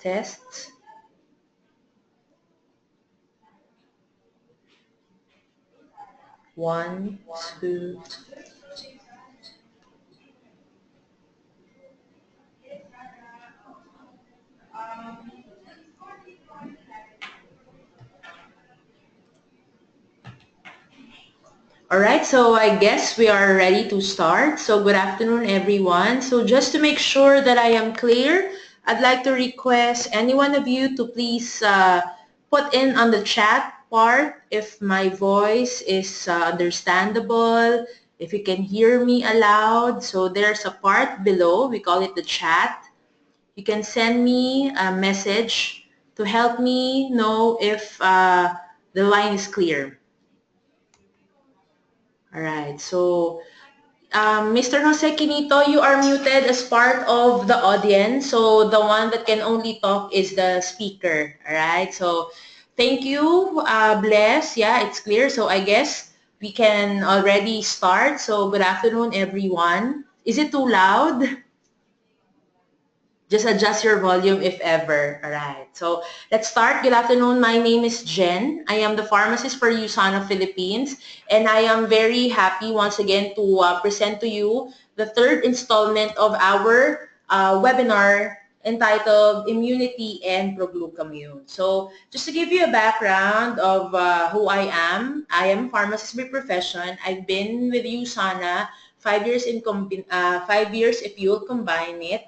Test. One, two. All right, so I guess we are ready to start. So good afternoon, everyone. So just to make sure that I am clear, I'd like to request any one of you to please put in on the chat part if my voice is understandable, if you can hear me aloud. So there's a part below, we call it the chat. You can send me a message to help me know if the line is clear. All right, so Mr. Jose Quinito, you are muted as part of the audience. So the one that can only talk is the speaker. All right. So thank you, Bless. Yeah, it's clear. So I guess we can already start. So good afternoon, everyone. Is it too loud? Just adjust your volume if ever. All right. So let's start. Good afternoon. My name is Jen. I am the pharmacist for USANA Philippines, and I am very happy once again to present to you the third installment of our webinar entitled Immunity and Proglucamune. So just to give you a background of who I am a pharmacist by profession. I've been with USANA 5 years 5 years if you'll combine it.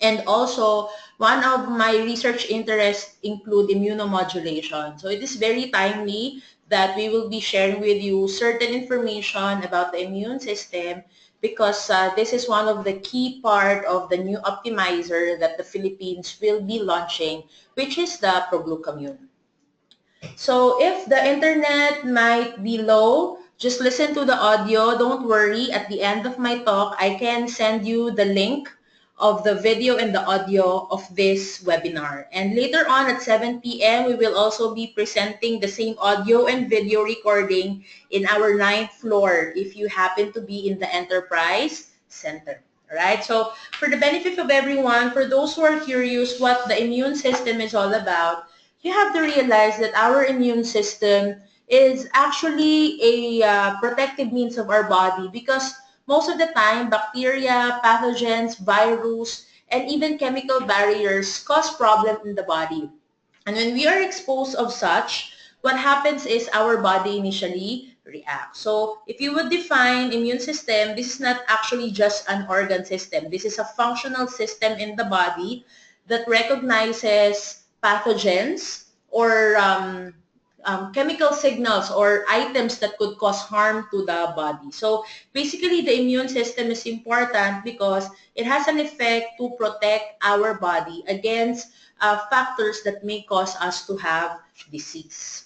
And also, one of my research interests include immunomodulation. So it is very timely that we will be sharing with you certain information about the immune system because this is one of the key part of the new optimizer that the Philippines will be launching, which is the Proglucamune. So if the internet might be low, just listen to the audio. Don't worry. At the end of my talk, I can send you the link of the video and the audio of this webinar. And later on at 7 p.m., we will also be presenting the same audio and video recording in our 9th floor if you happen to be in the Enterprise Center. All right, so for the benefit of everyone, for those who are curious what the immune system is all about, you have to realize that our immune system is actually a protective means of our body because most of the time, bacteria, pathogens, virus, and even chemical barriers cause problems in the body. And when we are exposed of such, what happens is our body initially reacts. So if you would define immune system, this is not actually just an organ system. This is a functional system in the body that recognizes pathogens or chemical signals or items that could cause harm to the body. So basically, the immune system is important because it has an effect to protect our body against factors that may cause us to have disease.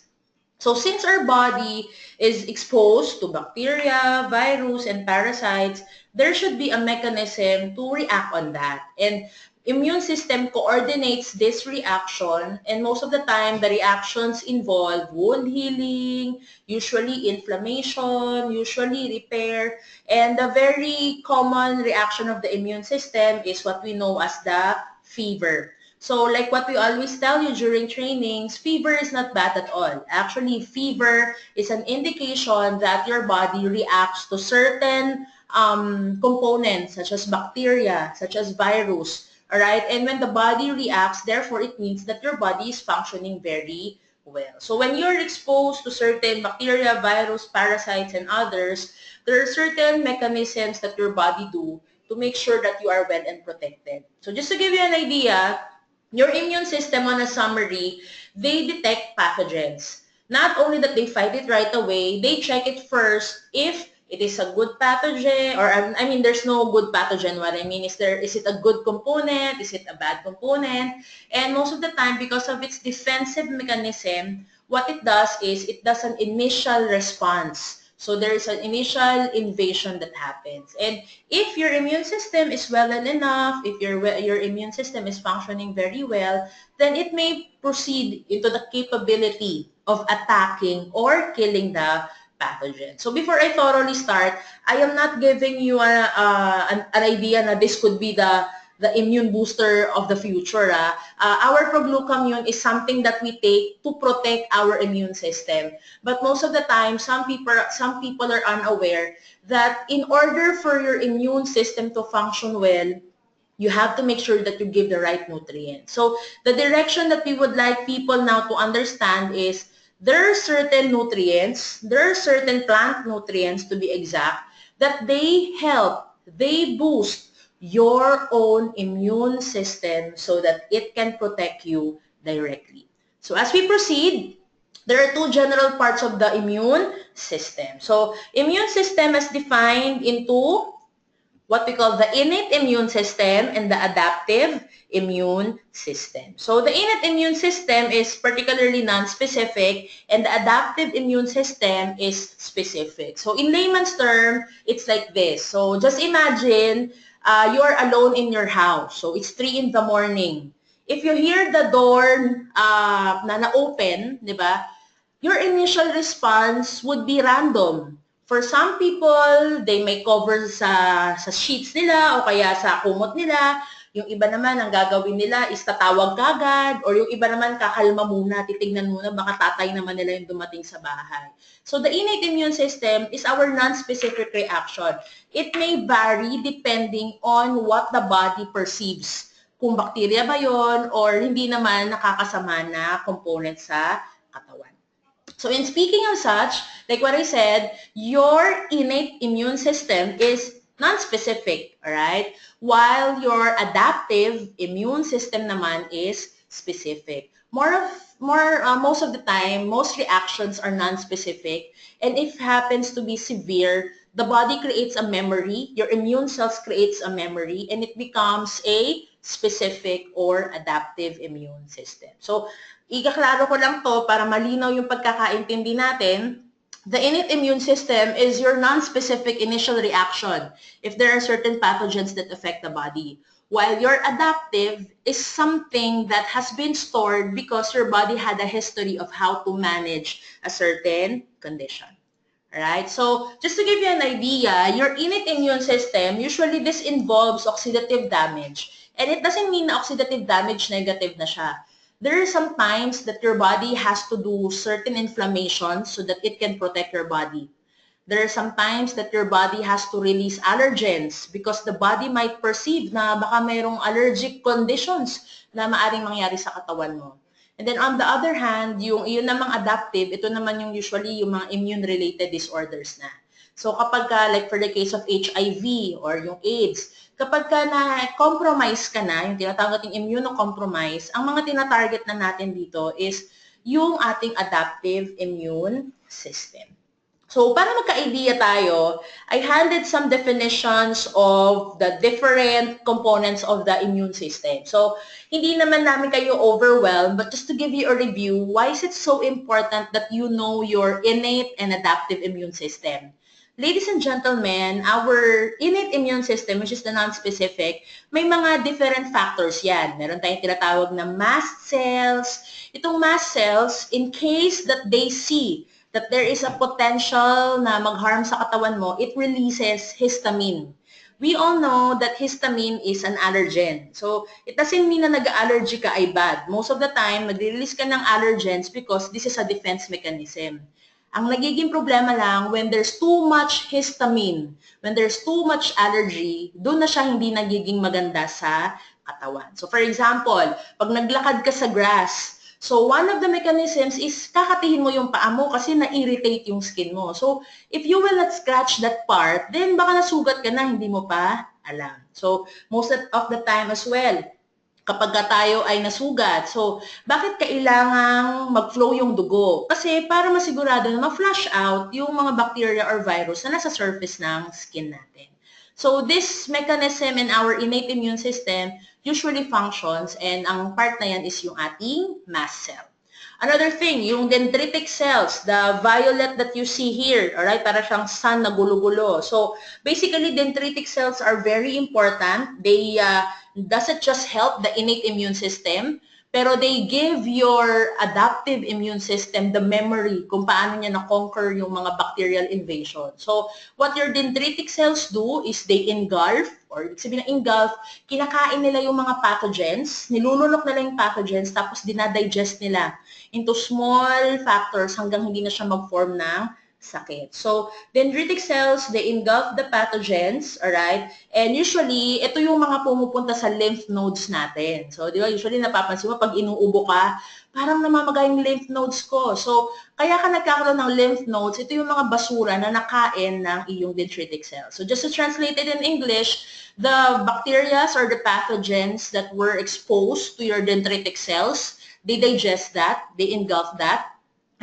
So since our body is exposed to bacteria, virus, and parasites, there should be a mechanism to react on that. And immune system coordinates this reaction, and most of the time the reactions involve wound healing, usually inflammation, usually repair, and the very common reaction of the immune system is what we know as the fever. So like what we always tell you during trainings, fever is not bad at all. Actually, fever is an indication that your body reacts to certain components such as bacteria, such as virus. All right, and when the body reacts, therefore it means that your body is functioning very well. So when you're exposed to certain bacteria, virus, parasites, and others, there are certain mechanisms that your body do to make sure that you are well and protected. So just to give you an idea, your immune system, on a summary, they detect pathogens. Not only that they fight it right away, they check it first if it is a good pathogen, or I mean, there's no good pathogen. What I mean is is it a good component? Is it a bad component? And most of the time, because of its defensive mechanism, what it does is it does an initial response. So there is an initial invasion that happens. And if your immune system is well enough, if your immune system is functioning very well, then it may proceed into the capability of attacking or killing the pathogen. So before I thoroughly start, I am not giving you an idea that this could be the immune booster of the future. Our proglucamune is something that we take to protect our immune system. But most of the time, some people are unaware that in order for your immune system to function well, you have to make sure that you give the right nutrients. So the direction that we would like people now to understand is there are certain nutrients, there are certain plant nutrients to be exact, that they boost your own immune system so that it can protect you directly. So as we proceed, there are two general parts of the immune system. So immune system is defined into what we call the innate immune system and the adaptive immune system. So the innate immune system is particularly non-specific and the adaptive immune system is specific. So in layman's term, it's like this. So just imagine you're alone in your house. So it's 3 in the morning. If you hear the door na open, di ba? Your initial response would be random. For some people, they may cover sa sheets nila o kaya sa kumot nila. Yung iba naman, ang gagawin nila is tatawag kagad or yung iba naman kakalma muna, titignan muna, baka tatay naman nila yung dumating sa bahay. So the innate immune system is our non-specific reaction. It may vary depending on what the body perceives. Kung bakterya ba yon or hindi naman nakakasama na component sa katawan. So in speaking of such, like what I said, your innate immune system is non-specific, alright? While your adaptive immune system naman is specific. Most of the time, most reactions are non-specific, and if happens to be severe, the body creates a memory, your immune cells creates a memory, and it becomes a specific or adaptive immune system. So, ikaklaro ko lang to para malinaw yung pagkakaintindi natin. The innate immune system is your non-specific initial reaction if there are certain pathogens that affect the body. While your adaptive is something that has been stored because your body had a history of how to manage a certain condition. Alright, so just to give you an idea, your innate immune system, usually this involves oxidative damage. And it doesn't mean na oxidative damage negative na siya. There are some times that your body has to do certain inflammation so that it can protect your body. There are some times that your body has to release allergens because the body might perceive na baka mayroong allergic conditions na maaring mangyari sa katawan mo. And then on the other hand, yun namang adaptive, ito naman yung usually yung mga immune-related disorders na. So kapag ka, like for the case of HIV or yung AIDS, kapag ka na-compromise ka na, yung tinatawag nating immunocompromise, ang mga tinatarget na natin dito is yung ating adaptive immune system. So, para magka-idea tayo, I handed some definitions of the different components of the immune system. So, hindi naman namin kayo overwhelmed, but just to give you a review, why is it so important that you know your innate and adaptive immune system? Ladies and gentlemen, our innate immune system, which is the non-specific, may mga different factors yan. Meron tayong tinatawag na mast cells. Itong mast cells, in case that they see that there is a potential na mag-harm sa katawan mo, it releases histamine. We all know that histamine is an allergen. So, it doesn't mean na nag-allergy ka ay bad. Most of the time, nag-release ka ng allergens because this is a defense mechanism. Ang nagiging problema lang, when there's too much histamine, when there's too much allergy, doon na siya hindi nagiging maganda sa katawan. So for example, pag naglakad ka sa grass, so one of the mechanisms is kakatihin mo yung paa mo kasi na-irritate yung skin mo. So if you will not scratch that part, then baka nasugat ka na, hindi mo pa alam. So most of the time as well, kapag tayo ay nasugat. So, bakit kailangang mag-flow yung dugo? Kasi para masigurado na ma-flush out yung mga bacteria or virus na nasa surface ng skin natin. So, this mechanism in our innate immune system usually functions and ang part na yan is yung ating mast cell. Another thing, yung dendritic cells, the violet that you see here, alright, para siyang sun na gulo-gulo. So, basically, dendritic cells are very important. They doesn't just help the innate immune system, pero they give your adaptive immune system the memory kung paano niya na-conquer yung mga bacterial invasion. So, what your dendritic cells do is they engulf, or ibig sabihin ng engulf, kinakain nila yung mga pathogens, nilulunok nila yung pathogens, tapos dinadigest nila into small factors hanggang hindi na siya mag-form ng sakit. So, dendritic cells, they engulf the pathogens, alright? And usually, ito yung mga pumupunta sa lymph nodes natin. So, di ba, usually napapansin mo, pag inuubo ka, parang namamaga yung lymph nodes ko. So, kaya ka nagkakaroon ng lymph nodes, ito yung mga basura na nakain ng iyong dendritic cells. So, just to translate it in English, the bacteria or the pathogens that were exposed to your dendritic cells, they digest that, they engulf that,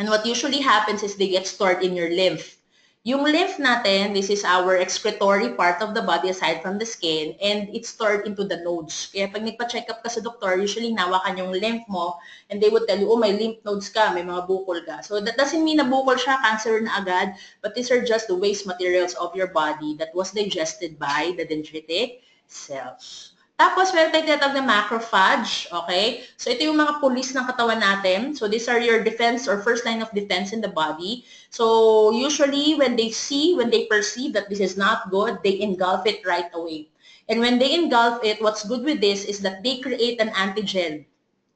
and what usually happens is they get stored in your lymph. Yung lymph natin, this is our excretory part of the body aside from the skin, and it's stored into the nodes. Kaya pag nagpa-check up ka sa doktor, usually nawakan yung lymph mo, and they would tell you, oh, may lymph nodes ka, may mga bukol ka. So that doesn't mean na bukol siya, cancer na agad, but these are just the waste materials of your body that was digested by the dendritic cells. Tapos, meron tayong tinatawag na macrophage, okay? So, ito yung mga pulis ng katawan natin. So, these are your defense or first line of defense in the body. So, usually, when they perceive that this is not good, they engulf it right away. And when they engulf it, what's good with this is that they create an antigen.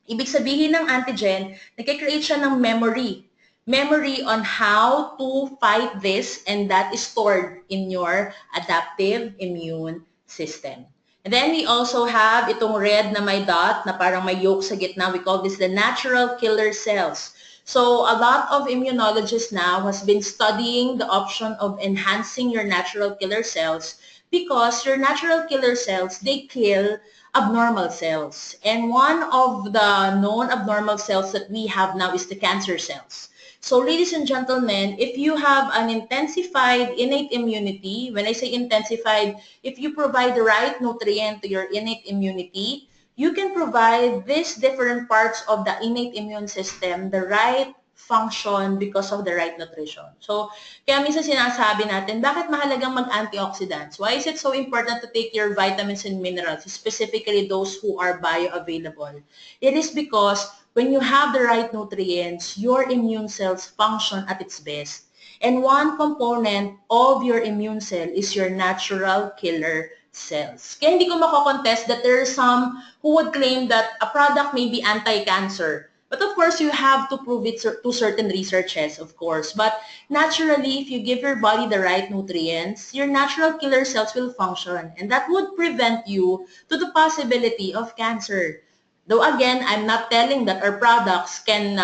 Ibig sabihin ng antigen, nagkikreate siya ng memory. Memory on how to fight this, and that is stored in your adaptive immune system. And then we also have itong red na may dot na parang may yolk sa gitna. We call this the natural killer cells. So a lot of immunologists now has been studying the option of enhancing your natural killer cells because your natural killer cells, they kill abnormal cells. And one of the known abnormal cells that we have now is the cancer cells. So ladies and gentlemen, if you have an intensified innate immunity, when I say intensified, if you provide the right nutrient to your innate immunity, you can provide these different parts of the innate immune system the right function because of the right nutrition. So, kaya minsan sinasabi natin, bakit mahalagang mag-antioxidants? Why is it so important to take your vitamins and minerals, specifically those who are bioavailable? It is because when you have the right nutrients, your immune cells function at its best. And one component of your immune cell is your natural killer cells. Kaya hindi ko mako-contest that there are some who would claim that a product may be anti-cancer. But of course, you have to prove it to certain researches, of course. But naturally, if you give your body the right nutrients, your natural killer cells will function. And that would prevent you to the possibility of cancer. Though again, I'm not telling that our products can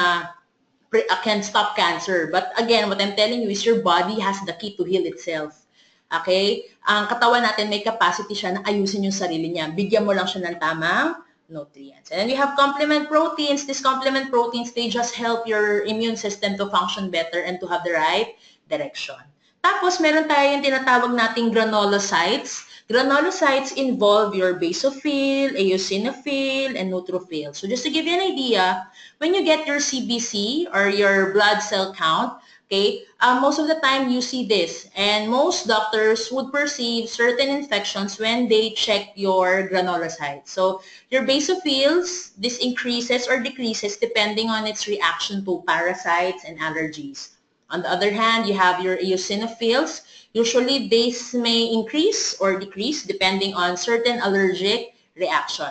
stop cancer. But again, what I'm telling you is your body has the key to heal itself. Okay? Ang katawan natin may capacity siya na ayusin yung sarili niya. Bigyan mo lang siya ng tamang nutrients. And then we have complement proteins. These complement proteins, they just help your immune system to function better and to have the right direction. Tapos, meron tayong tinatawag nating granulocytes. Granulocytes involve your basophil, eosinophil, and neutrophil. So just to give you an idea, when you get your CBC or your blood cell count, okay, most of the time you see this. And most doctors would perceive certain infections when they check your granulocytes. So your basophils, this increases or decreases depending on its reaction to parasites and allergies. On the other hand, you have your eosinophils. Usually, these may increase or decrease depending on certain allergic reaction.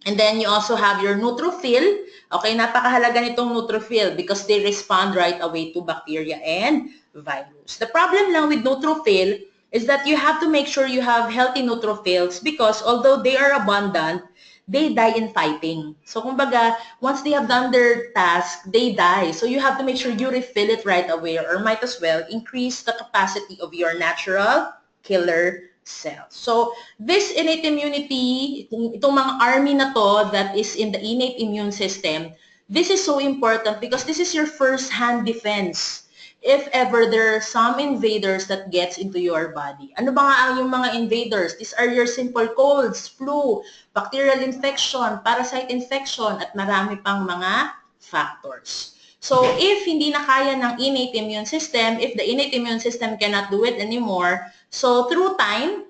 And then you also have your neutrophil. Okay, napakahalaga nitong neutrophil because they respond right away to bacteria and virus. The problem lang with neutrophil is that you have to make sure you have healthy neutrophils because although they are abundant, they die in fighting. So, kumbaga, once they have done their task, they die. So, you have to make sure you refill it right away or might as well increase the capacity of your natural killer cells. So, this innate immunity, itong mga army na to that is in the innate immune system, this is so important because this is your first-hand defense. If ever there are some invaders that gets into your body. Ano ba nga yung mga invaders? These are your simple colds, flu, bacterial infection, parasite infection, at marami pang mga factors. So, if hindi na kaya ng innate immune system, if the innate immune system cannot do it anymore, so through time,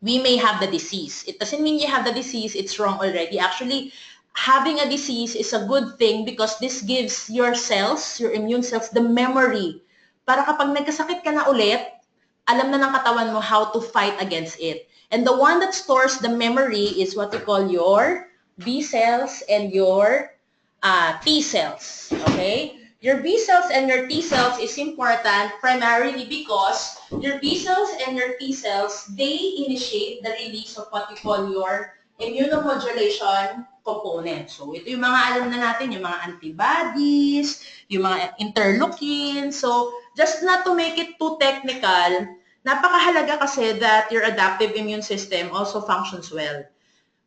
we may have the disease. It doesn't mean you have the disease, it's wrong already. Actually, having a disease is a good thing because this gives your cells, your immune cells, the memory. Para kapag nagkasakit ka na ulit, alam na ng katawan mo how to fight against it. And the one that stores the memory is what we call your B cells and your T cells. Okay? Your B cells and your T cells is important primarily because your B cells and your T cells, they initiate the release of what we call your immunomodulation component. So, ito yung mga alam na natin, yung mga antibodies, yung mga interleukins. So, just not to make it too technical, napakahalaga kasi that your adaptive immune system also functions well.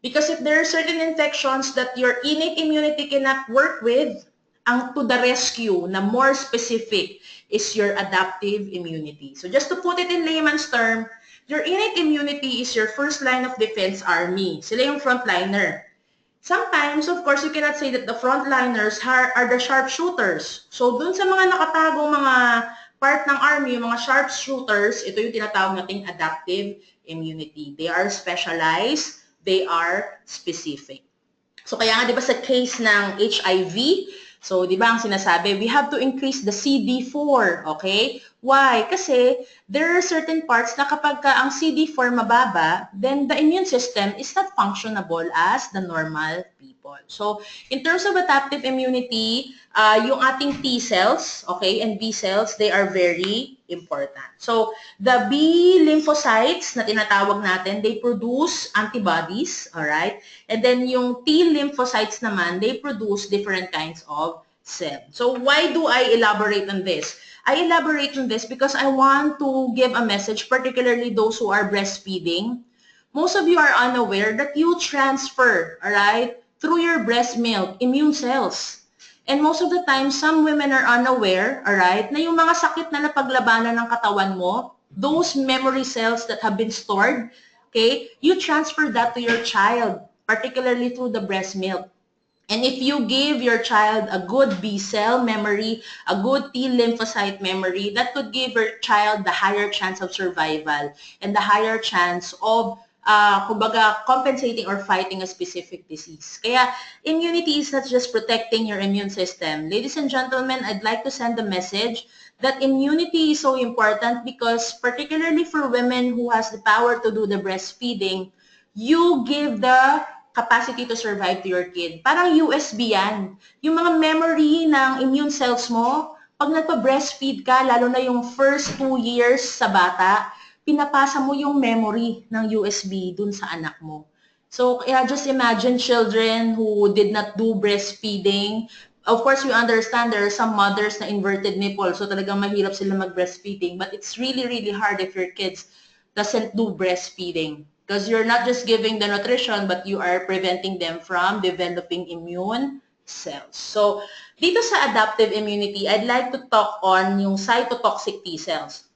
Because if there are certain infections that your innate immunity cannot work with, ang to the rescue na more specific is your adaptive immunity. So just to put it in layman's term, your innate immunity is your first line of defense army. Sila yung frontliner. Sometimes, of course, you cannot say that the frontliners are the sharpshooters. So dun sa mga nakatagong mga part ng army, yung mga sharpshooters, ito yung tinatawag nating adaptive immunity. They are specialized, they are specific. So kaya nga 'di ba sa case ng HIV, so 'di ba ang sinasabi, we have to increase the CD4, okay? Why? Kasi there are certain parts na kapag ang CD4 mababa, then the immune system is not functionable as the normal people. So in terms of adaptive immunity, yung ating T cells, okay, and B cells, they are very important. So the B lymphocytes na tinatawag natin, they produce antibodies, all right? And then yung T lymphocytes naman, they produce different kinds of cells. So why do I elaborate on this? I elaborate on this because I want to give a message, particularly those who are breastfeeding. Most of you are unaware that you transfer, all right, through your breast milk, immune cells. And most of the time, some women are unaware, all right, na yung mga sakit na napaglabanan ng katawan mo, those memory cells that have been stored, okay, you transfer that to your child, particularly through the breast milk. And if you give your child a good B cell memory, a good T lymphocyte memory, that could give your child the higher chance of survival and the higher chance of kumbaga, compensating or fighting a specific disease. Kaya, immunity is not just protecting your immune system. Ladies and gentlemen, I'd like to send a message that immunity is so important because particularly for women who has the power to do the breastfeeding, you give the capacity to survive to your kid. Parang USB yan. Yung mga memory ng immune cells mo, pag nagpa-breastfeed ka, lalo na yung first 2 years sa bata, pinapasa mo yung memory ng USB dun sa anak mo. So, just imagine children who did not do breastfeeding. Of course, you understand there are some mothers na inverted nipple, so talagang mahirap sila mag-breastfeeding. But it's really, really hard if your kids doesn't do breastfeeding. Because you're not just giving the nutrition, but you are preventing them from developing immune cells. So, dito sa adaptive immunity, I'd like to talk on yung cytotoxic T cells.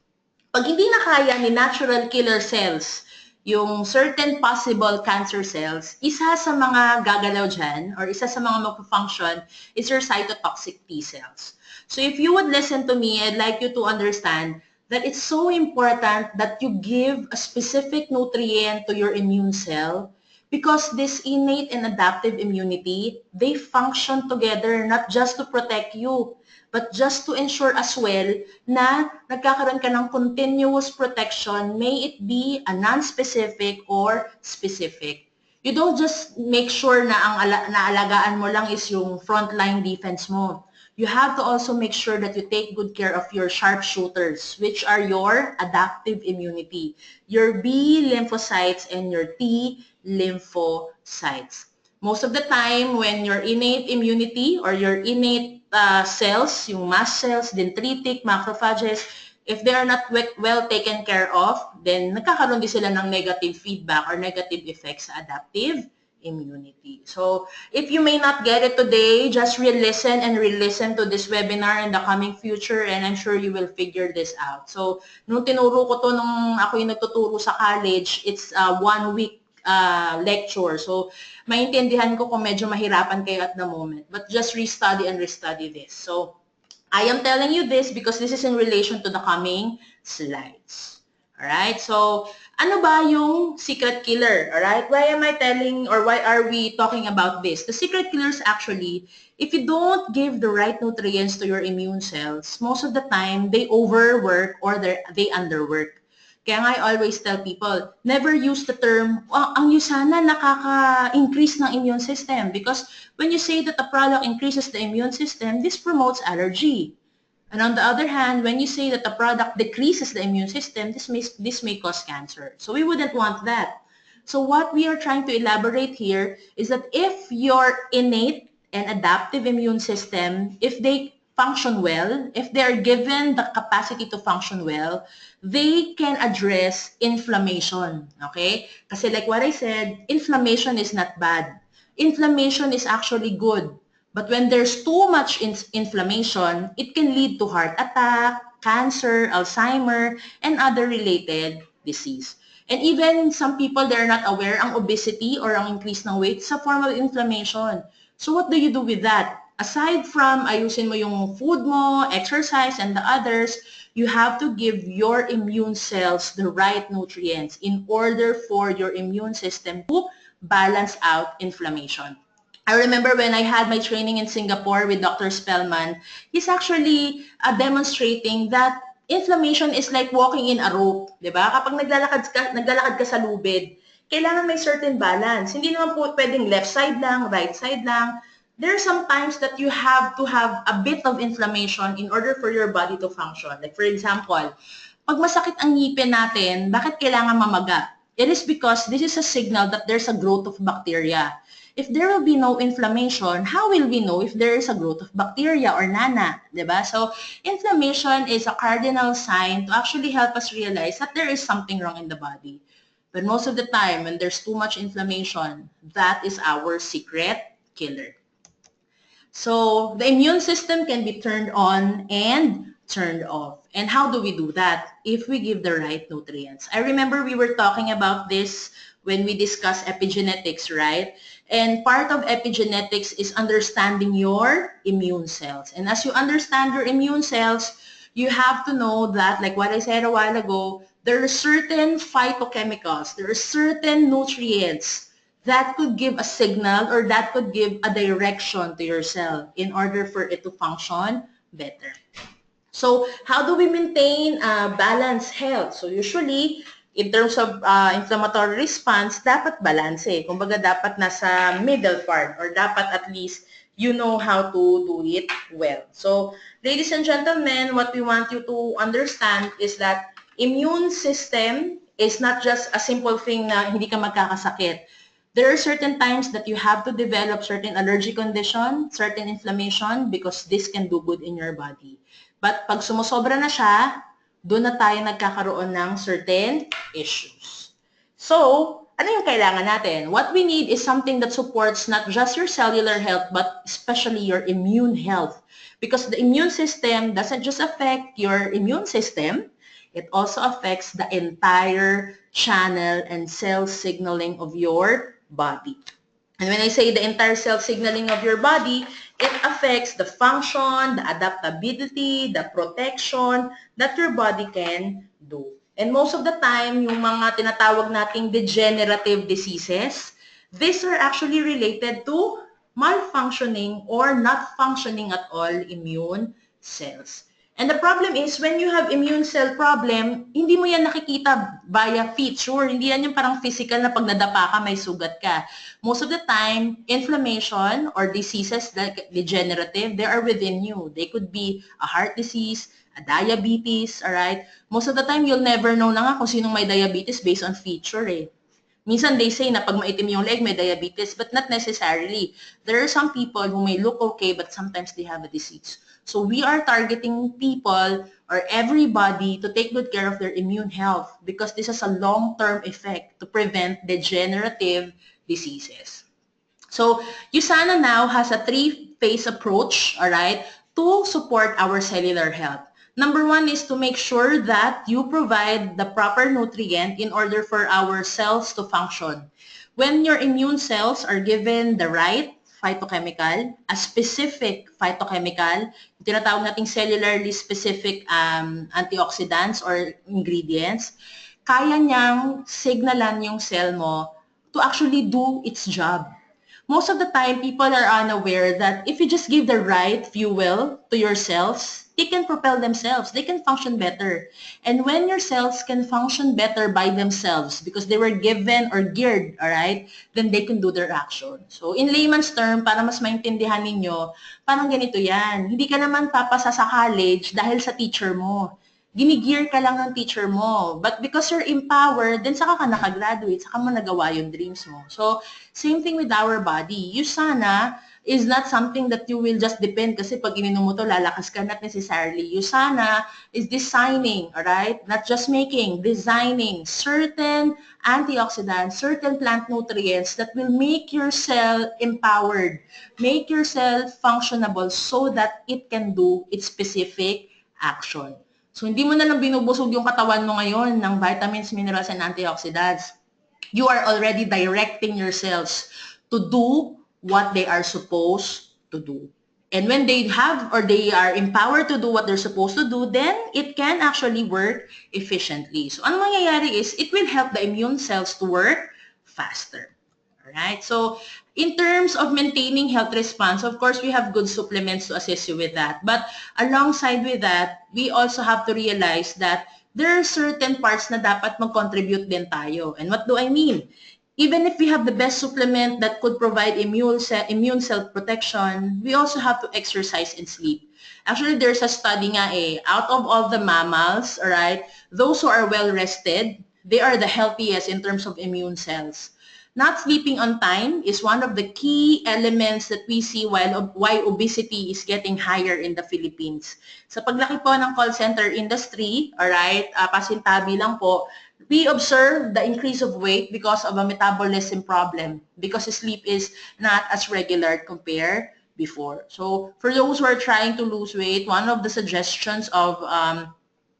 Pag hindi na kaya ni natural killer cells, yung certain possible cancer cells, isa sa mga gagalaw dyan, or isa sa mga mag-function, is your cytotoxic T cells. So if you would listen to me, I'd like you to understand that it's so important that you give a specific nutrient to your immune cell because this innate and adaptive immunity, they function together not just to protect you, but just to ensure as well na nagkakaroon ka ng continuous protection, may it be a non-specific or specific. You don't just make sure na ang naalagaan mo lang is yung frontline defense mo. You have to also make sure that you take good care of your sharpshooters, which are your adaptive immunity, your B lymphocytes and your T lymphocytes. Most of the time, when your innate immunity or your innate cells, yung mast cells, dendritic, macrophages, if they are not well taken care of, then nagkakaroon din sila ng negative feedback or negative effects sa adaptive immunity. So, if you may not get it today, just re-listen and re-listen to this webinar in the coming future and I'm sure you will figure this out. So, nung tinuro ko to nung ako yung nagtuturo sa college, it's a 1-week lecture. So, maintindihan ko kung medyo mahirapan kayo at the moment. But just restudy and restudy this. So, I am telling you this because this is in relation to the coming slides. Alright? So, ano ba yung secret killer? Alright? Why am I telling or why are we talking about this? The secret killers actually, if you don't give the right nutrients to your immune cells, most of the time, they overwork or they underwork. Kaya nga I always tell people, never use the term, oh, ang USANA nakaka-increase ng immune system because when you say that a product increases the immune system, this promotes allergy. And on the other hand, when you say that the product decreases the immune system, this may cause cancer. So we wouldn't want that. So what we are trying to elaborate here is that if your innate and adaptive immune system, if they function well, if they are given the capacity to function well, they can address inflammation. Okay? Kasi like what I said, inflammation is not bad. Inflammation is actually good. But when there's too much inflammation, it can lead to heart attack, cancer, Alzheimer, and other related disease. And even some people, they're not aware ang obesity or ang increase ng weight is a form of inflammation. So what do you do with that? Aside from ayusin mo yung food mo, exercise, and the others, you have to give your immune cells the right nutrients in order for your immune system to balance out inflammation. I remember when I had my training in Singapore with Dr. Spellman, he's actually demonstrating that inflammation is like walking in a rope, di ba? Kapag naglalakad ka sa lubid, kailangan may certain balance. Hindi naman po pwedeng left side lang, right side lang. There are some times that you have to have a bit of inflammation in order for your body to function. Like for example, pag masakit ang ngipin natin, bakit kailangan mamaga? It is because this is a signal that there's a growth of bacteria. If there will be no inflammation, how will we know if there is a growth of bacteria or nana, diba? So, inflammation is a cardinal sign to actually help us realize that there is something wrong in the body. But most of the time, when there's too much inflammation, that is our secret killer. So, the immune system can be turned on and turned off. And how do we do that? If we give the right nutrients. I remember we were talking about this when we discussed epigenetics, right? And part of epigenetics is understanding your immune cells. And as you understand your immune cells, you have to know that, like what I said a while ago, there are certain phytochemicals, there are certain nutrients that could give a signal or that could give a direction to your cell in order for it to function better. So how do we maintain balanced health? So usually, in terms of inflammatory response, dapat balance eh. Kumbaga dapat nasa middle part or dapat at least you know how to do it well. So ladies and gentlemen, what we want you to understand is that immune system is not just a simple thing na hindi ka magkakasakit. There are certain times that you have to develop certain allergy condition, certain inflammation because this can do good in your body. But pag sumusobra na siya, doon na tayo nagkakaroon ng certain issues. So, ano yung kailangan natin? What we need is something that supports not just your cellular health, but especially your immune health. Because the immune system doesn't just affect your immune system, it also affects the entire channel and cell signaling of your body. And when I say the entire cell signaling of your body, it affects the function, the adaptability, the protection that your body can do. And most of the time, yung mga tinatawag nating degenerative diseases, these are actually related to malfunctioning or not functioning at all immune cells. And the problem is, when you have immune cell problem, hindi mo yan nakikita via feature. Hindi yan yung parang physical na pag nadapa ka, may sugat ka. Most of the time, inflammation or diseases like degenerative, they are within you. They could be a heart disease, a diabetes, alright? Most of the time, you'll never know na nga kung sinong may diabetes based on feature eh. Minsan they say na pag maitim yung leg, may diabetes, but not necessarily. There are some people who may look okay, but sometimes they have a disease. So we are targeting people or everybody to take good care of their immune health because this has a long-term effect to prevent degenerative diseases. So USANA now has a three-phase approach, all right, to support our cellular health. Number one is to make sure that you provide the proper nutrient in order for our cells to function. When your immune cells are given the right phytochemical, a specific phytochemical, tinatawag nating cellularly specific antioxidants or ingredients, kaya niyang signalan yung cell mo to actually do its job. Most of the time, people are unaware that if you just give the right fuel to your cells, they can propel themselves. They can function better. And when your cells can function better by themselves because they were given or geared, all right, then they can do their action. So in layman's term, para mas maintindihan ninyo, parang ganito yan. Hindi ka naman papasa sa college dahil sa teacher mo. Ginigear ka lang ng teacher mo. But because you're empowered, then saka ka nakagraduate, saka mo nagawa yung dreams mo. So, same thing with our body. Usana is not something that you will just depend kasi pag ininom mo to, lalakas ka, not necessarily. Usana is designing, alright? Not just making, designing certain antioxidants, certain plant nutrients that will make your cell empowered, make your cell functionable so that it can do its specific action. So, hindi mo na lang binubusog yung katawan mo ngayon ng vitamins, minerals, and antioxidants. You are already directing your cells to do what they are supposed to do. And when they have or they are empowered to do what they're supposed to do, then it can actually work efficiently. So, ano mangyayari is, it will help the immune cells to work faster. Alright? So, in terms of maintaining health response, of course, we have good supplements to assist you with that. But alongside with that, we also have to realize that there are certain parts na dapat mag-contribute din tayo. And what do I mean? Even if we have the best supplement that could provide immune cell protection, we also have to exercise and sleep. Actually, there's a study nga out of all the mammals, alright, those who are well rested, they are the healthiest in terms of immune cells. Not sleeping on time is one of the key elements that we see why obesity is getting higher in the Philippines. Sa paglaki po ng call center industry, alright, pasintabi lang po, we observe the increase of weight because of a metabolism problem, because sleep is not as regular compared before. So for those who are trying to lose weight, one of the suggestions of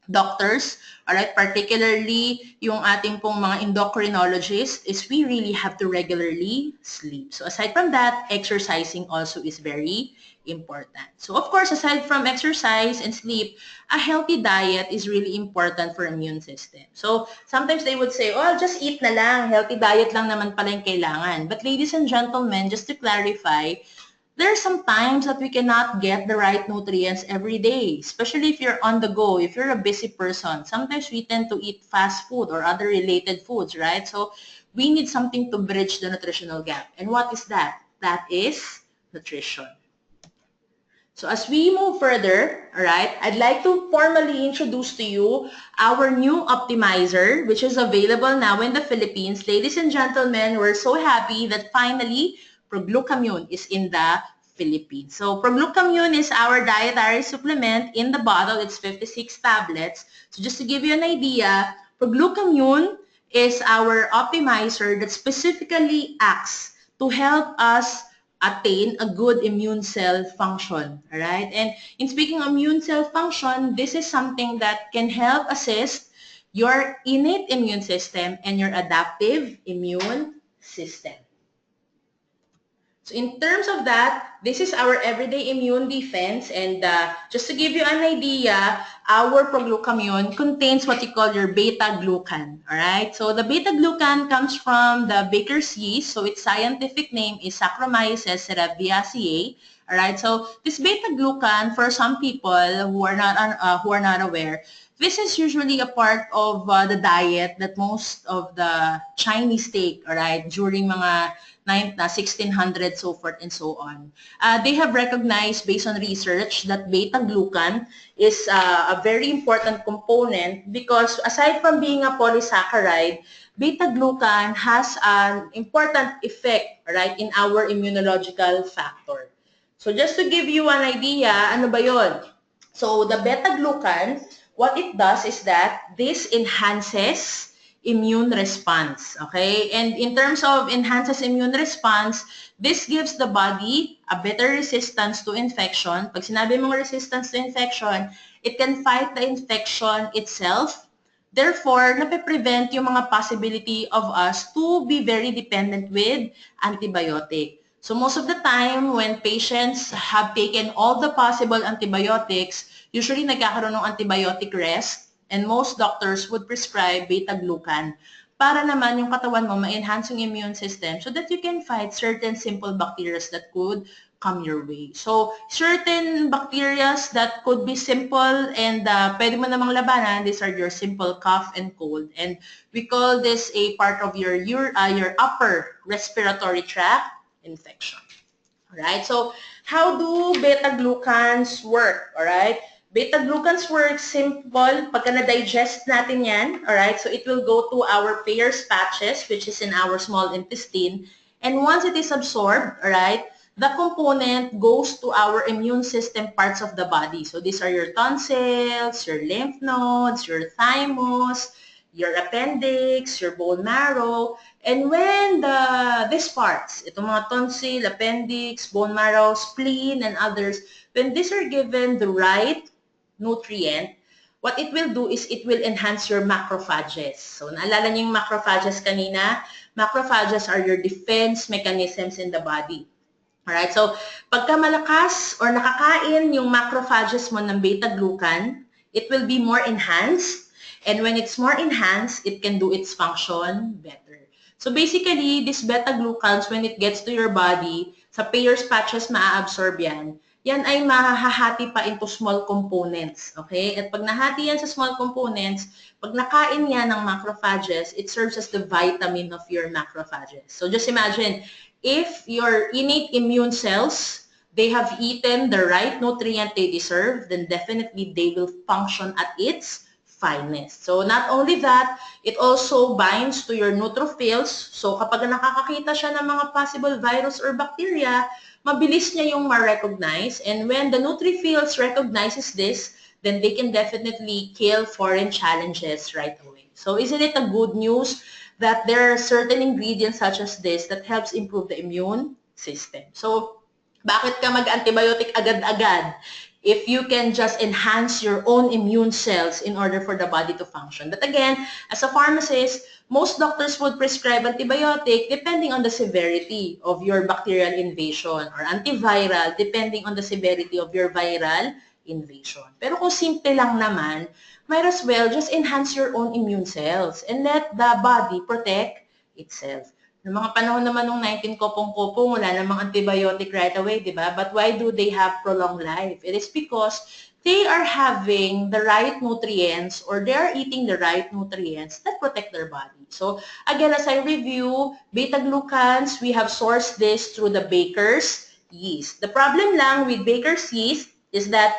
doctors, alright, particularly yung ating pong mga endocrinologists, is we really have to regularly sleep. So aside from that, exercising also is very important. So of course, aside from exercise and sleep, a healthy diet is really important for immune system. So sometimes they would say, oh, just eat na lang, healthy diet lang naman pala yung kailangan. But ladies and gentlemen, just to clarify, there are some times that we cannot get the right nutrients every day, especially if you're on the go, if you're a busy person. Sometimes we tend to eat fast food or other related foods, right? So we need something to bridge the nutritional gap. And what is that? That is nutrition. So as we move further, all right, I'd like to formally introduce to you our new optimizer, which is available now in the Philippines. Ladies and gentlemen, we're so happy that finally Proglucamune is in the Philippines. So Proglucamune is our dietary supplement. In the bottle, it's 56 tablets. So just to give you an idea, Proglucamune is our optimizer that specifically acts to help us attain a good immune cell function, all right? And in speaking of immune cell function, this is something that can help assist your innate immune system and your adaptive immune system. So in terms of that, this is our everyday immune defense, and just to give you an idea, our Proglucamune contains what you call your beta-glucan, alright? So the beta-glucan comes from the baker's yeast, so its scientific name is Saccharomyces cerevisiae, alright? So this beta-glucan, for some people who are not aware, this is usually a part of the diet that most of the Chinese take, alright, during mga 1600, so forth and so on. They have recognized, based on research, that beta-glucan is a very important component because aside from being a polysaccharide, beta-glucan has an important effect, right, in our immunological factor. So just to give you an idea, ano ba yun? So the beta-glucan, what it does is that this enhances immune response, okay? And in terms of enhances immune response, this gives the body a better resistance to infection. Pag sinabi mong resistance to infection, it can fight the infection itself. Therefore, nape-prevent yung mga possibility of us to be very dependent with antibiotic. So most of the time, when patients have taken all the possible antibiotics, usually nagkakaroon ng antibiotic rest. And most doctors would prescribe beta-glucan para naman yung katawan mo ma-enhance yung immune system so that you can fight certain simple bacteria that could come your way. So, certain bacteria that could be simple and pwede mo namang labanan, these are your simple cough and cold. And we call this a part of your upper respiratory tract infection. Alright, so how do beta-glucans work? Alright, beta-glucans work simple. Pagka na-digest natin yan, alright, so it will go to our Peyer's patches, which is in our small intestine. And once it is absorbed, alright, the component goes to our immune system parts of the body. So these are your tonsils, your lymph nodes, your thymus, your appendix, your bone marrow. And when these parts, itong mga tonsil, appendix, bone marrow, spleen, and others, when these are given the right nutrient, what it will do is it will enhance your macrophages. So, naalala niyo yung macrophages kanina? Macrophages are your defense mechanisms in the body. Alright, so pagka malakas or nakakain yung macrophages mo ng beta-glucan, it will be more enhanced. And when it's more enhanced, it can do its function better. So basically, this beta-glucans, when it gets to your body, sa Peyer's patches maa-absorb yan, yan ay mahahati pa into small components. Okay? At pag nahati yan sa small components, pag nakain yan ng macrophages, it serves as the vitamin of your macrophages. So just imagine, if your innate immune cells, they have eaten the right nutrient they deserve, then definitely they will function at its finest. So not only that, it also binds to your neutrophils. So kapag nakakakita siya ng mga possible virus or bacteria, mabilis niya yung ma-recognize. And when the neutrophils recognizes this, then they can definitely kill foreign challenges right away. So isn't it a good news that there are certain ingredients such as this that helps improve the immune system? So bakit ka mag-antibiotic agad-agad if you can just enhance your own immune cells in order for the body to function? But again, as a pharmacist, most doctors would prescribe antibiotic depending on the severity of your bacterial invasion, or antiviral depending on the severity of your viral invasion. Pero kung simple lang naman, might as well just enhance your own immune cells and let the body protect itself. Noong mga panahon naman ng 19 kopong-kopong, wala namang antibiotic right away, di ba? But why do they have prolonged life? It is because they are having the right nutrients, or they are eating the right nutrients that protect their body. So again, as I review, beta-glucans, we have sourced this through the baker's yeast. The problem lang with baker's yeast is that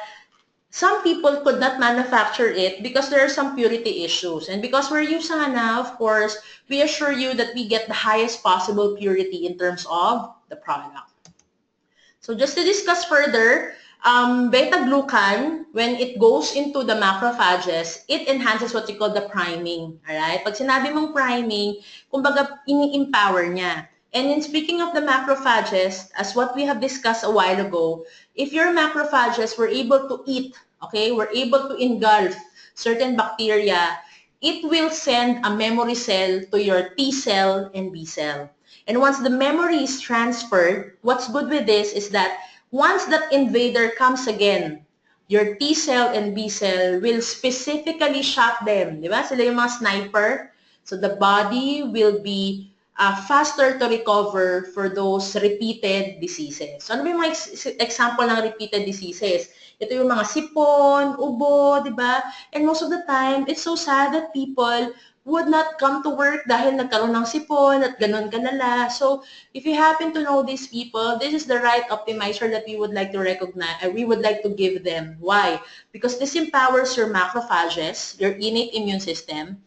some people could not manufacture it because there are some purity issues. And because we're Usana, of course, we assure you that we get the highest possible purity in terms of the product. So just to discuss further, beta-glucan, when it goes into the macrophages, it enhances what we call the priming. Alright? Pag sinabi mong priming, kumbaga ini-empower niya. And in speaking of the macrophages, as what we have discussed a while ago, if your macrophages were able to eat, okay, were able to engulf certain bacteria, it will send a memory cell to your T cell and B cell. And once the memory is transferred, what's good with this is that once that invader comes again, your T cell and B cell will specifically shot them. Di ba? Sila yung mga sniper. So the body will be faster to recover for those repeated diseases. So ano ba yung mga example ng repeated diseases? Ito yung mga sipon, ubo, di ba? And most of the time, it's so sad that people would not come to work dahil nagkaroon ng sipon at ganun kalala. So, if you happen to know these people, this is the right optimizer that we would like to recognize, we would like to give them. Why? Because this empowers your macrophages, your innate immune system,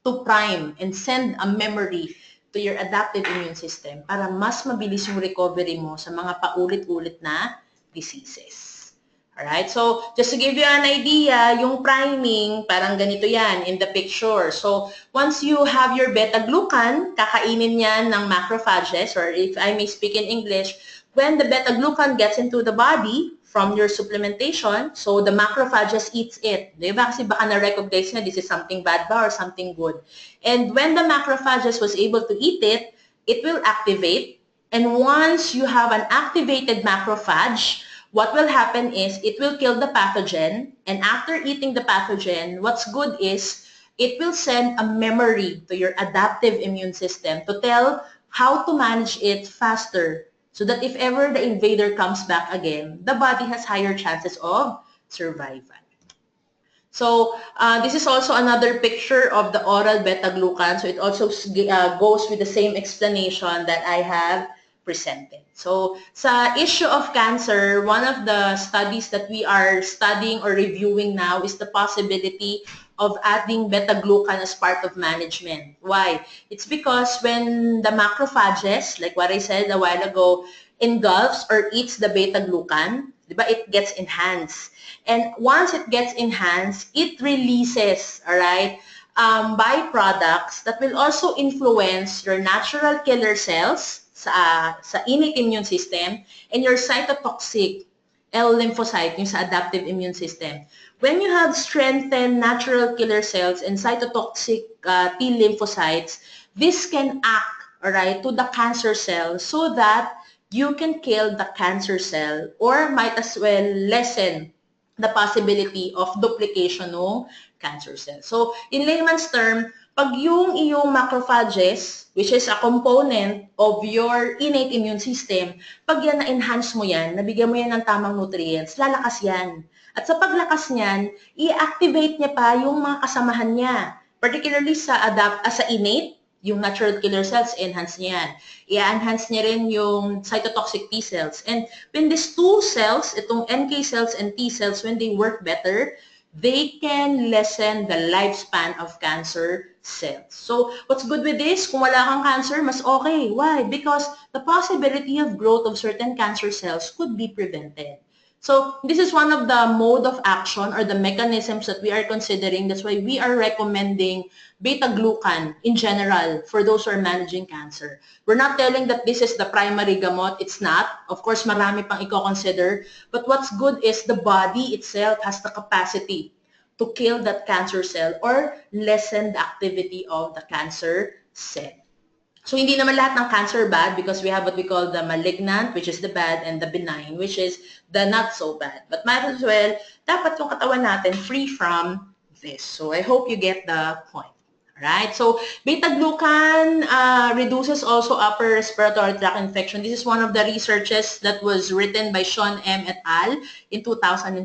to prime and send a memory to your adaptive immune system para mas mabilis yung recovery mo sa mga paulit-ulit na diseases. Alright, so just to give you an idea, yung priming, parang ganito yan in the picture. So once you have your beta-glucan, kakainin yan ng macrophages, or if I may speak in English, when the beta-glucan gets into the body from your supplementation, so the macrophages eats it. Di ba? Kasi baka na-recognize na this is something bad ba or something good. And when the macrophages was able to eat it, it will activate. And once you have an activated macrophage, what will happen is it will kill the pathogen, and after eating the pathogen, what's good is it will send a memory to your adaptive immune system to tell how to manage it faster so that if ever the invader comes back again, the body has higher chances of survival. So this is also another picture of the oral beta-glucan. So it also goes with the same explanation that I have presented. So sa issue of cancer, one of the studies that we are studying or reviewing now is the possibility of adding beta-glucan as part of management. Why? It's because when the macrophages, like what I said a while ago, engulfs or eats the beta-glucan, diba, it gets enhanced. And once it gets enhanced, it releases, all right, byproducts that will also influence your natural killer cells sa innate immune system and your cytotoxic L lymphocyte, yung sa adaptive immune system. When you have strengthened natural killer cells and cytotoxic T lymphocytes, this can act, all right, to the cancer cell so that you can kill the cancer cell or might as well lessen the possibility of duplication ng cancer cell. So, in layman's term, pag yung iyong macrophages, which is a component of your innate immune system, pag yan na-enhance mo yan, nabigyan mo yan ng tamang nutrients, lalakas yan. At sa paglakas niyan, i-activate niya pa yung mga kasamahan niya. Particularly sa innate, yung natural killer cells, enhance niya yan. I-enhance niya rin yung cytotoxic T cells. And when these two cells, itong NK cells and T cells, when they work better, they can lessen the lifespan of cancer cells. So, what's good with this? Kung wala kang cancer, mas okay. Why? Because the possibility of growth of certain cancer cells could be prevented. So, this is one of the mode of action or the mechanisms that we are considering. That's why we are recommending beta-glucan in general for those who are managing cancer. We're not telling that this is the primary gamot. It's not. Of course, marami pang i-consider. But what's good is the body itself has the capacity to kill that cancer cell or lessen the activity of the cancer cell. So, hindi naman lahat ng cancer bad because we have what we call the malignant, which is the bad, and the benign, which is the not so bad. But might as well, dapat yung katawan natin free from this. So, I hope you get the point. Alright? So, beta-glucan reduces also upper respiratory tract infection. This is one of the researches that was written by Sean M. et al. In 2012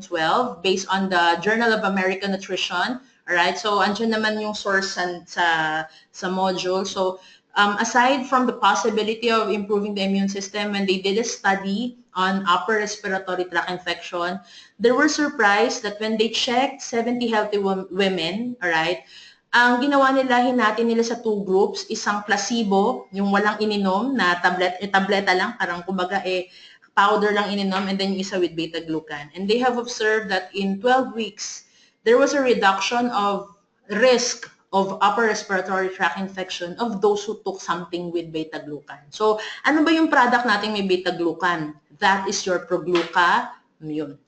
based on the Journal of American Nutrition. Alright? So, andyan naman yung source sa module. So, aside from the possibility of improving the immune system, when they did a study on upper respiratory tract infection, they were surprised that when they checked 70 healthy women, alright, ang ginawa nila, hinati nila sa two groups, isang placebo, yung walang ininom na tableta lang, parang kumbaga powder lang ininom, and then yung isa with beta-glucan. And they have observed that in 12 weeks, there was a reduction of risk of upper respiratory tract infection of those who took something with beta-glucan. So, ano ba yung product natin may beta-glucan? That is your Proglucamune.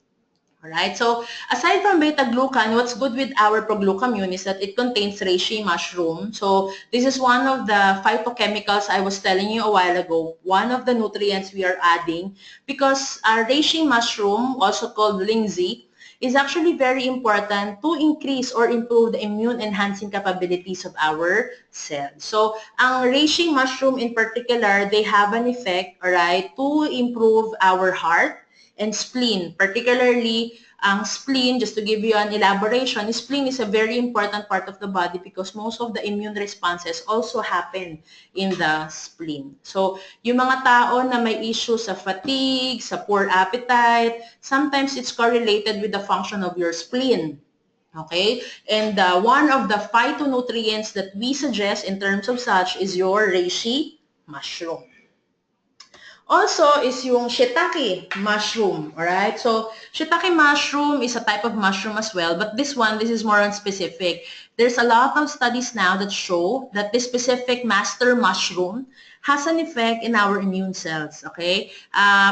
Alright, so aside from beta-glucan, what's good with our Proglucamune is that it contains reishi mushroom. So, this is one of the phytochemicals I was telling you a while ago, one of the nutrients we are adding because reishi mushroom, also called lingzi, is actually very important to increase or improve the immune-enhancing capabilities of our cells. So, ang reishi mushroom in particular, they have an effect, alright, to improve our heart and spleen. Particularly, ang spleen, just to give you an elaboration, spleen is a very important part of the body because most of the immune responses also happen in the spleen. So, yung mga tao na may issue sa fatigue, sa poor appetite, sometimes it's correlated with the function of your spleen. Okay? And one of the phytonutrients that we suggest in terms of such is your reishi mushroom. Also is yung shiitake mushroom, alright? So, shiitake mushroom is a type of mushroom as well, but this is more on specific. there's a lot of studies now that show that this specific master mushroom has an effect in our immune cells, okay?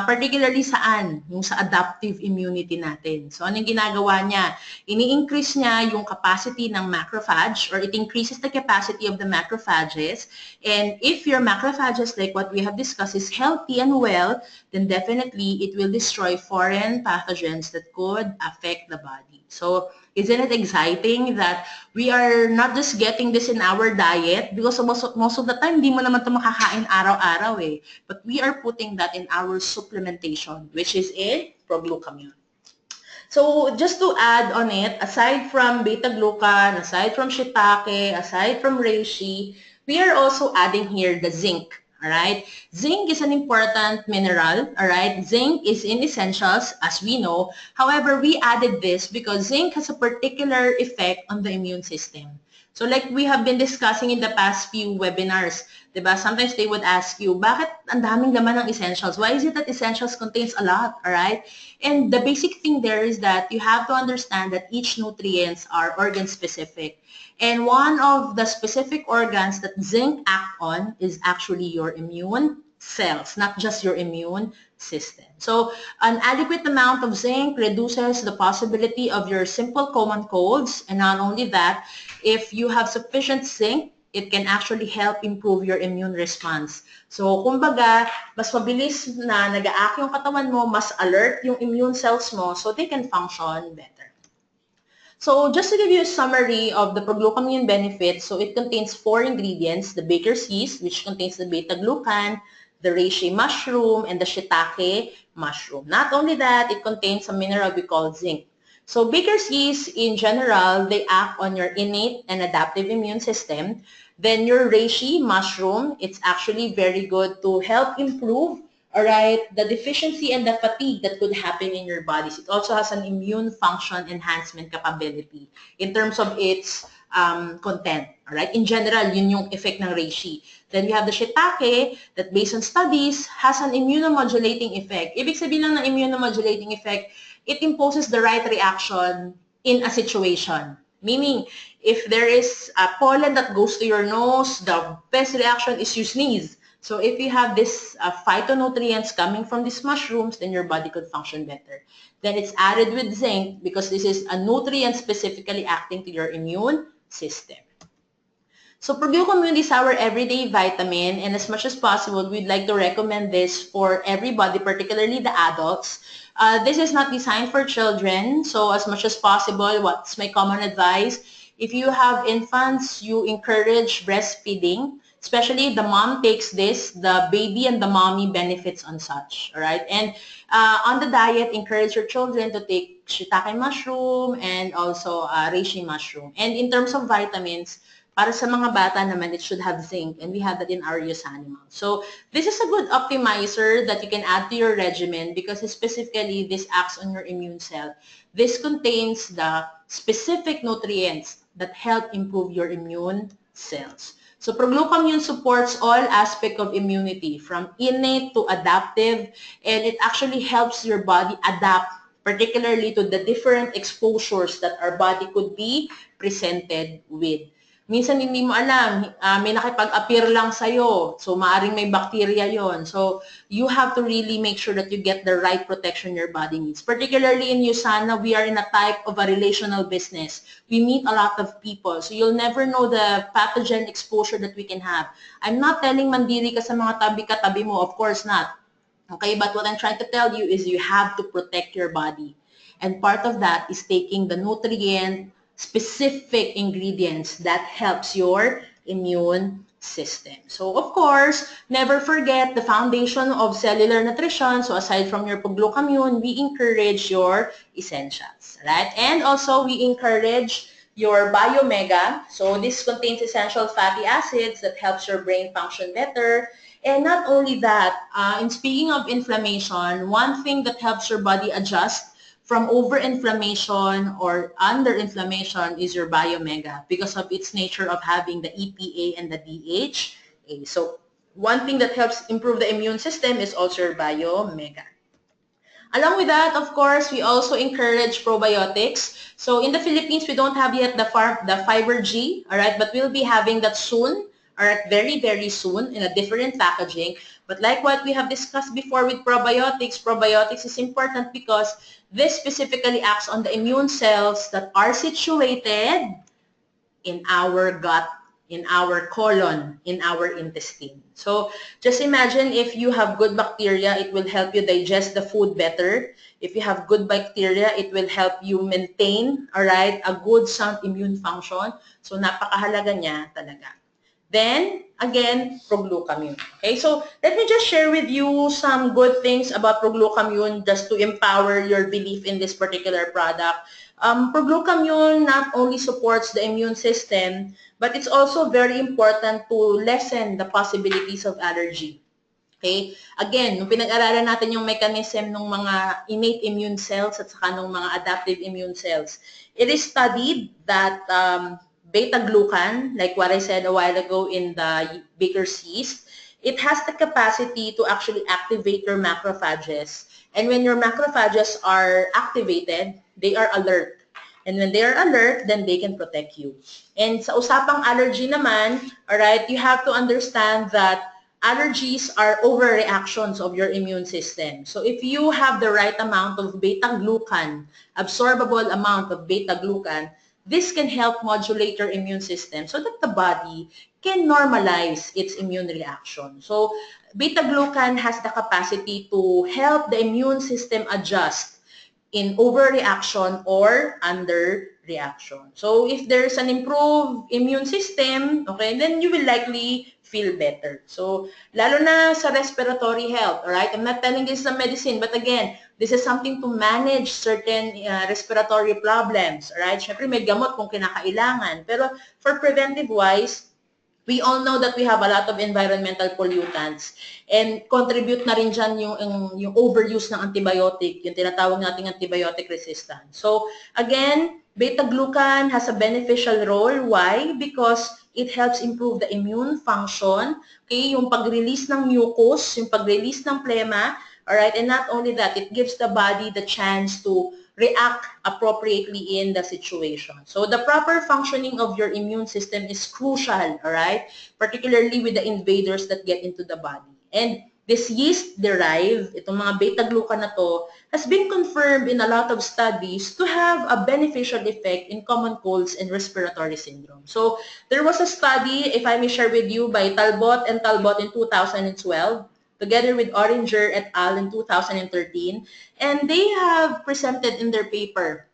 Particularly saan? Yung sa adaptive immunity natin. So, anong ginagawa niya? Ini-increase niya yung capacity ng macrophage, or it increases the capacity of the macrophages. And if your macrophages, like what we have discussed, is healthy and well, then definitely it will destroy foreign pathogens that could affect the body. So, isn't it exciting that we are not just getting this in our diet, because most of the time, di mo naman ito makakain araw-araw eh. But we are putting that in our supplementation, which is in proglucamine. So just to add on it, aside from beta-glucan, aside from shiitake, aside from reishi, we are also adding here the zinc. Alright? Zinc is an important mineral. Alright? Zinc is in essentials, as we know. However, we added this because zinc has a particular effect on the immune system. So like we have been discussing in the past few webinars, diba? Sometimes they would ask you, bakit ang daming laman ng essentials? Why is it that essentials contains a lot, alright? And the basic thing there is that you have to understand that each nutrients are organ specific. And one of the specific organs that zinc act on is actually your immune cells, not just your immune system. So an adequate amount of zinc reduces the possibility of your simple common colds, and not only that, if you have sufficient zinc, it can actually help improve your immune response. So, kumbaga, mas mabilis na nag-aak yung katawan mo, mas alert yung immune cells mo, so they can function better. So, just to give you a summary of the proglucamine benefits, so it contains 4 ingredients: the baker's yeast, which contains the beta-glucan, the reishi mushroom, and the shiitake mushroom. Not only that, it contains a mineral we call zinc. So baker's yeast, in general, they act on your innate and adaptive immune system. Then your reishi mushroom, it's actually very good to help improve, alright, the deficiency and the fatigue that could happen in your bodies. It also has an immune function enhancement capability in terms of its content. Alright, in general, yun yung effect ng reishi. Then we have the shiitake that, based on studies, has an immunomodulating effect. Ibig sabihin lang ng immunomodulating effect, it imposes the right reaction in a situation. Meaning, if there is a pollen that goes to your nose, the best reaction is you sneeze. So if you have this phytonutrients coming from these mushrooms, then your body could function better. Then it's added with zinc because this is a nutrient specifically acting to your immune system. So proglucamine is our everyday vitamin, and as much as possible, we'd like to recommend this for everybody, particularly the adults. This is not designed for children, so as much as possible, what's my common advice? If you have infants, you encourage breastfeeding, especially if the mom takes this, the baby and the mommy benefits on such, all right? And on the diet, encourage your children to take shiitake mushroom and also reishi mushroom. And in terms of vitamins, para sa mga bata naman, it should have zinc, and we have that in our Animal. So this is a good optimizer that you can add to your regimen because specifically this acts on your immune cell. This contains the specific nutrients that help improve your immune cells. So proglucamine supports all aspects of immunity, from innate to adaptive, and it actually helps your body adapt, particularly to the different exposures that our body could be presented with. Minsan hindi mo alam, may nakipag-appear lang sa'yo. So, maaring may bacteria yon. So, you have to really make sure that you get the right protection your body needs. Particularly in USANA, we are in a type of a relational business. We meet a lot of people. So, you'll never know the pathogen exposure that we can have. I'm not telling mandiri ka sa mga tabi-katabi mo. Of course not. Okay, but what I'm trying to tell you is you have to protect your body. And part of that is taking the nutrient specific ingredients that helps your immune system. So, of course, never forget the foundation of cellular nutrition. So, aside from your proglucamine, we encourage your essentials, right? And also, we encourage your Biomega. So, this contains essential fatty acids that helps your brain function better. And not only that, in speaking of inflammation, one thing that helps your body adjust from overinflammation or underinflammation is your Biomega because of its nature of having the EPA and the DHA. So one thing that helps improve the immune system is also your Biomega. Along with that, of course, we also encourage probiotics. So in the Philippines, we don't have yet the Fiber G, all right, but we'll be having that soon, all right, very, very soon in a different packaging. But like what we have discussed before with probiotics is important because this specifically acts on the immune cells that are situated in our gut, in our colon, in our intestine. So just imagine if you have good bacteria, it will help you digest the food better. If you have good bacteria, it will help you maintain, all right, a good sound immune function. So napakahalaga niya talaga. Then, again, proglucamine. Okay, so let me just share with you some good things about proglucamine just to empower your belief in this particular product. Proglucamine not only supports the immune system, but it's also very important to lessen the possibilities of allergy. Okay? Again, nung pinag-aralan natin yung mechanism ng mga innate immune cells at saka ng mga adaptive immune cells, it is studied that beta-glucan, like what I said a while ago in the Baker's yeast, it has the capacity to actually activate your macrophages. And when your macrophages are activated, they are alert. And when they are alert, then they can protect you. And sa usapang allergy naman, alright, you have to understand that allergies are overreactions of your immune system. So if you have the right amount of beta-glucan, absorbable amount of beta-glucan, this can help modulate your immune system so that the body can normalize its immune reaction. So beta-glucan has the capacity to help the immune system adjust in overreaction or underreaction. So if there's an improved immune system, okay, then you will likely feel better. So lalo na sa respiratory health, alright? I'm not telling this is a medicine, but again, this is something to manage certain respiratory problems, alright? Syempre may gamot kung kinakailangan. Pero for preventive wise, we all know that we have a lot of environmental pollutants and contribute na rin dyan yung overuse ng antibiotic, yung tinatawag nating antibiotic resistance. So again, beta-glucan has a beneficial role. Why? Because it helps improve the immune function, okay? Yung pag-release ng mucus, yung pag-release ng phlegma, alright? And not only that, it gives the body the chance to react appropriately in the situation. So the proper functioning of your immune system is crucial, all right? Particularly with the invaders that get into the body. And this yeast-derived, itong mga beta-glucan na to, has been confirmed in a lot of studies to have a beneficial effect in common colds and respiratory syndrome. So there was a study, if I may share with you, by Talbot and Talbot in 2012, together with Oringer et al. In 2013, and they have presented in their paper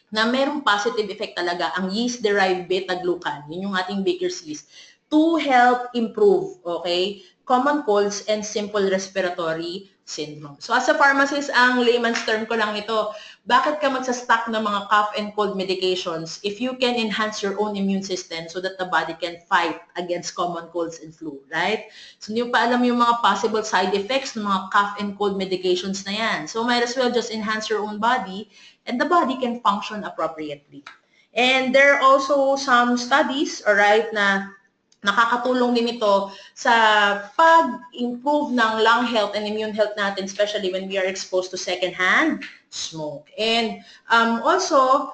na merong positive effect talaga ang yeast-derived beta-glucan, yun yung ating Baker's yeast, to help improve, okay, common colds and simple respiratory syndrome. So as a pharmacist, ang layman's term ko lang ito, bakit ka magsa-stock ng mga cough and cold medications if you can enhance your own immune system so that the body can fight against common colds and flu, right? So hindi pa alam yung mga possible side effects ng mga cough and cold medications na yan. So might as well just enhance your own body and the body can function appropriately. And there are also some studies, alright, na nakakatulong din ito sa pag-improve ng lung health and immune health natin, especially when we are exposed to secondhand smoke. And also,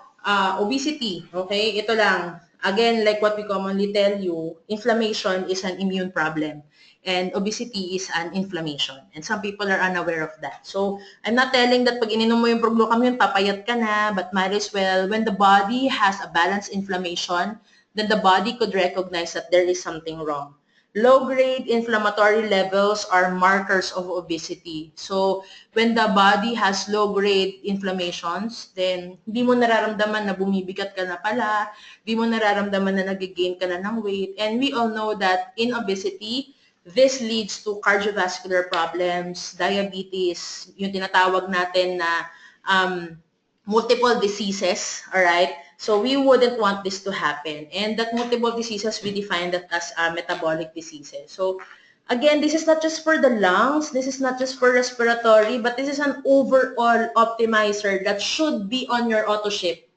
obesity, okay? Ito lang, again, like what we commonly tell you, inflammation is an immune problem. And obesity is an inflammation. And some people are unaware of that. So, I'm not telling that pag ininom mo yung proglucamine, papayat ka na, but might as well, when the body has a balanced inflammation, then the body could recognize that there is something wrong. Low-grade inflammatory levels are markers of obesity. So, when the body has low-grade inflammations, then hindi mo nararamdaman na bumibigat ka na pala, hindi mo nararamdaman na nag-gain ka na ng weight. And we all know that in obesity, this leads to cardiovascular problems, diabetes, yung tinatawag natin na multiple diseases, all right? So we wouldn't want this to happen. And that multiple diseases, we define that as metabolic diseases. So again, this is not just for the lungs, this is not just for respiratory, but this is an overall optimizer that should be on your auto ship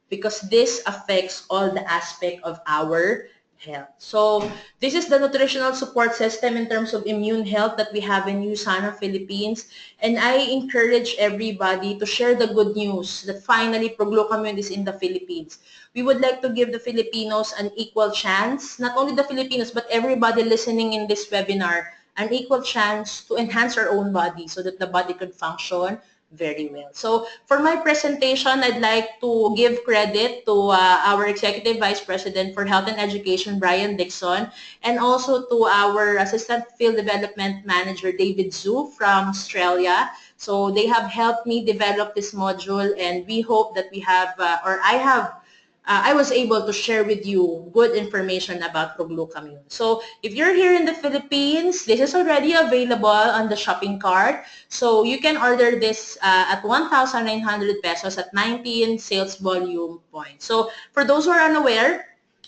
because this affects all the aspect of our health. So this is the nutritional support system in terms of immune health that we have in USANA Philippines. And I encourage everybody to share the good news that finally Proglucamune is in the Philippines. We would like to give the Filipinos an equal chance, not only the Filipinos, but everybody listening in this webinar, an equal chance to enhance our own body so that the body could function very well. So for my presentation, I'd like to give credit to our Executive Vice President for Health and Education, Brian Dixon, and also to our Assistant Field Development Manager, David Zhu from Australia. So they have helped me develop this module, and we hope that we have, I was able to share with you good information about Proglucamune. So if you're here in the Philippines, this is already available on the shopping cart. So you can order this at 1,900 pesos at 19 sales volume points. So for those who are unaware,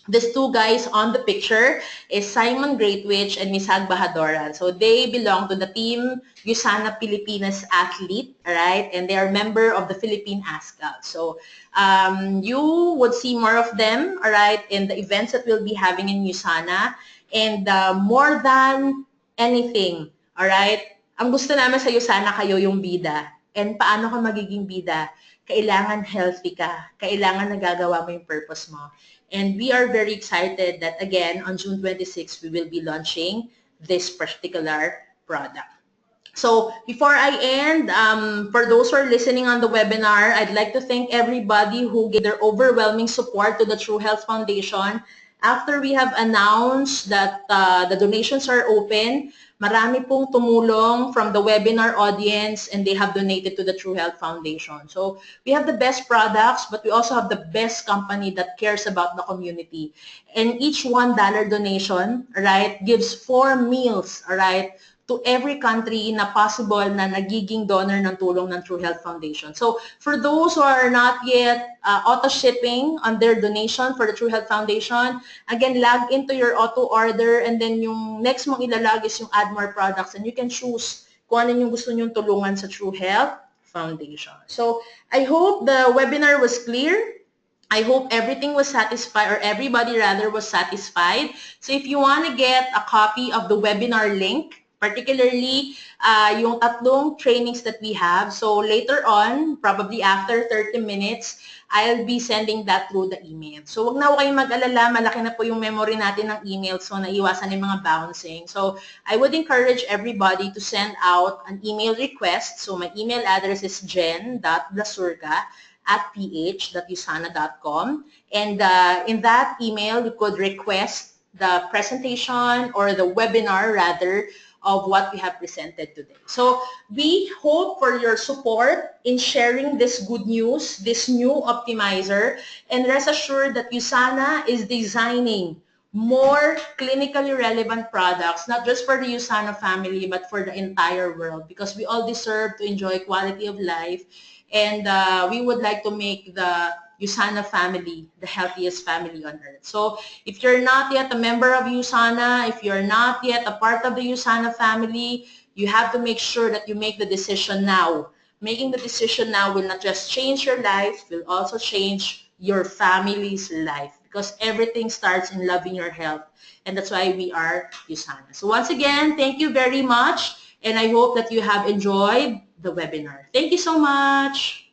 these two guys on the picture is Simon Greatwich and Miss Hag Bahadoran. So they belong to the team USANA Pilipinas athlete, right? And they are member of the Philippine ASCAL. So you would see more of them, all right, in the events that we'll be having in USANA. And more than anything, all right, ang gusto namin sa USANA kayo yung bida. And paano ka magiging bida? Kailangan healthy ka. Kailangan nagagawa mo yung purpose mo. And we are very excited that, again, on June 26, we will be launching this particular product. So before I end, for those who are listening on the webinar, I'd like to thank everybody who gave their overwhelming support to the True Health Foundation. After we have announced that the donations are open, marami pong tumulong from the webinar audience and they have donated to the True Health Foundation. So we have the best products, but we also have the best company that cares about the community. And each $1 donation, right, gives 4 meals, all right, to every country na possible na nagiging donor ng tulong ng True Health Foundation. So for those who are not yet auto-shipping on their donation for the True Health Foundation, again, log into your auto-order and then yung next mong ilalag is yung add more products and you can choose kung ano yung gusto nyong tulungan sa True Health Foundation. So I hope the webinar was clear. I hope everything was satisfied, or everybody rather was satisfied. So if you want to get a copy of the webinar link, particularly yung tatlong trainings that we have. So later on, probably after 30 minutes, I'll be sending that through the email. So wag na ho kayong mag-alala, malaki na po yung memory natin ng email, so naiwasan yung mga bouncing. So I would encourage everybody to send out an email request. So my email address is jen.blasurga@ph.usana.com. And in that email, you could request the presentation or the webinar rather of what we have presented today. So we hope for your support in sharing this good news, this new optimizer, and rest assured that USANA is designing more clinically relevant products, not just for the USANA family, but for the entire world, because we all deserve to enjoy quality of life, and we would like to make the USANA family the healthiest family on earth. So if you're not yet a member of USANA, if you're not yet a part of the USANA family, you have to make sure that you make the decision now. Making the decision now will not just change your life, will also change your family's life, because everything starts in loving your health. And that's why we are USANA. So once again, thank you very much. And I hope that you have enjoyed the webinar. Thank you so much.